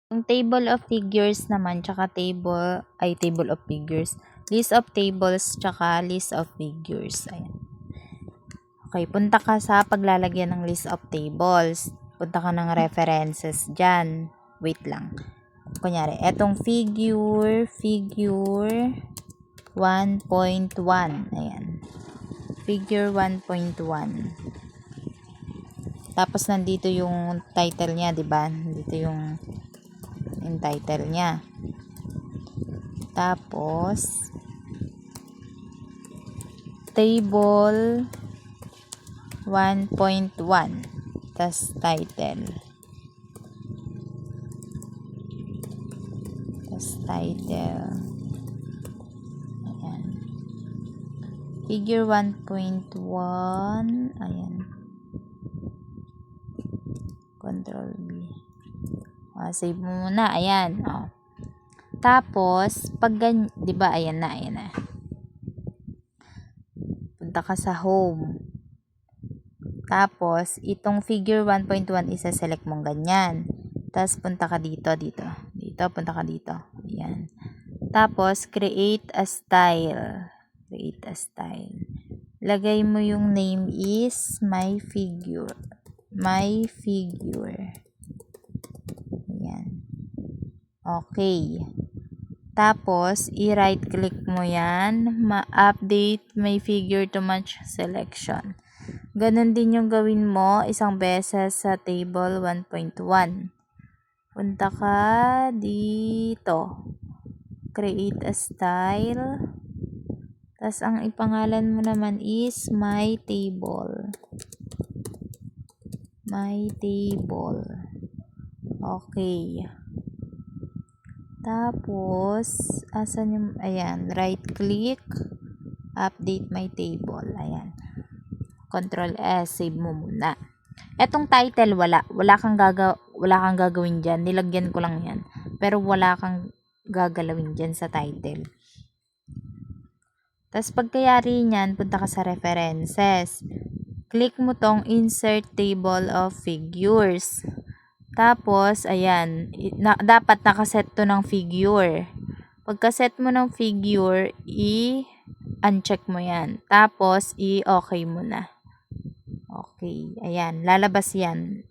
Yung table of figures naman, tsaka table of figures. List of tables, tsaka list of figures. Ayan. Okay, punta ka sa paglalagyan ng list of tables. Punta ka ng references dyan. Wait lang. Kunyari, etong figure 1.1. Ayan. Figure 1.1. Tapos nandito yung title niya, 'di ba? Dito yung title niya. Tapos table 1.1. Tas title. Ayan. Figure 1.1. Ayan. Control B. Save mo muna. Ayan. Tapos, pag ganyan, di ba, ayan na. Punta ka sa home. Tapos, itong figure 1.1, isa-select mong ganyan. Tapos, punta ka dito. Punta ka dito. Ayan. Tapos, create a style. Lagay mo yung name is my figure. Ayan. Okay. Tapos, i-right click mo yan. Ma-update my figure to match selection. Ganon din yung gawin mo isang beses sa table 1.1. Punta ka dito. Create a style. Tapos, ang ipangalan mo naman is my table. Okay. Tapos, asan yung, ayan, right click, update my table. Ayan. Control S, save mo muna. Etong title, wala kang gagawin dyan. Nilagyan ko lang yan. Pero wala kang gagalawin dyan sa title. Tapos, pagkayari niyan, punta ka sa references. Click mo tong insert table of figures. Tapos, ayan, dapat nakaset to ng figure. Pagka-set mo ng figure, i-uncheck mo yan. Tapos, i-okay mo na. Okay, ayan, lalabas yan.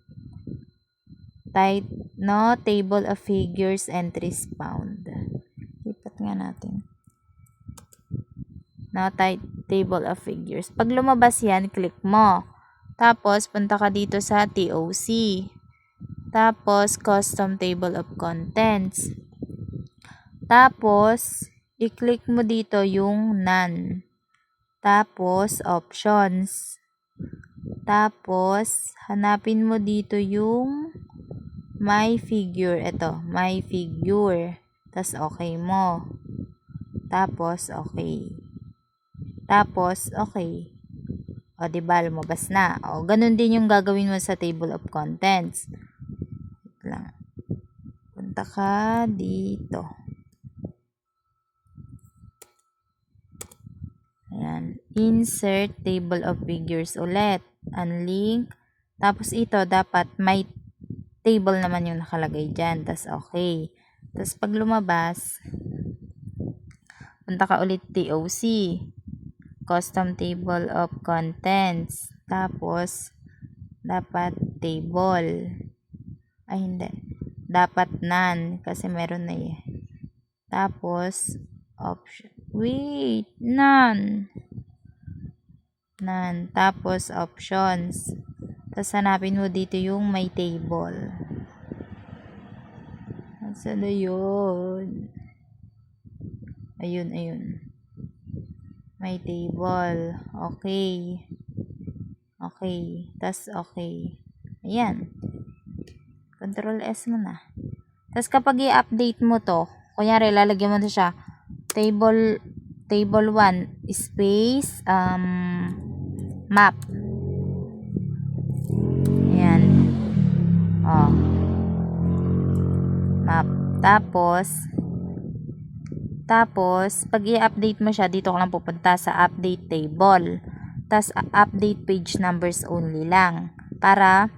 Table of figures entries found. Lipat nga natin. Table of figures. Pag lumabas yan, click mo. Tapos, punta ka dito sa TOC. Tapos, custom table of contents. Tapos, i-click mo dito yung none. Tapos, options. Tapos, hanapin mo dito yung my figure. Ito, my figure. Tapos, okay mo. Tapos, okay. O, diba, lumabas na. O, ganun din yung gagawin mo sa table of contents. Lang. Punta ka dito. Ayan. Insert table of figures ulit. Unlink. Tapos ito, dapat may table naman yung nakalagay dyan. Tapos okay. Tapos pag lumabas, punta ka ulit TOC. Custom table of contents. Tapos, dapat table. Ay, hindi. Dapat none. Kasi meron na eh. Tapos, option. Wait, none. Tapos, options. Tapos, hanapin mo dito yung my table. Nasaan na yun? Ayun. My table. Okay. Tapos, okay. Ayan. Control S mo na. Tapos, kapag i-update mo to, kunyari, lalagyan mo na siya, table 1, space, map. Ayan. Map. Tapos, pag i-update mo siya, dito ka lang pupunta sa update table. Tapos, update page numbers only lang. Para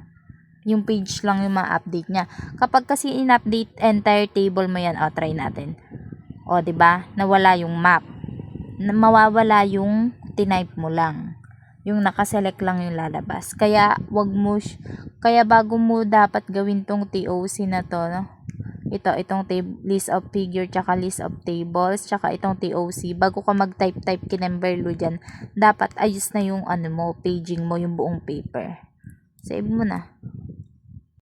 Yung page lang yung ma-update niya. Kapag kasi in-update entire table mo yan, try natin. 'Di ba? Nawala yung map. Mawawala yung tinype mo lang. Yung nakaselect lang yung lalabas. Kaya kaya bago mo dapat gawin tong TOC na to, no? Itong list of figure, tsaka list of tables, tsaka itong TOC, bago ka mag-type kinemberlo dyan, dapat ayos na yung paging mo, yung buong paper. Save mo na.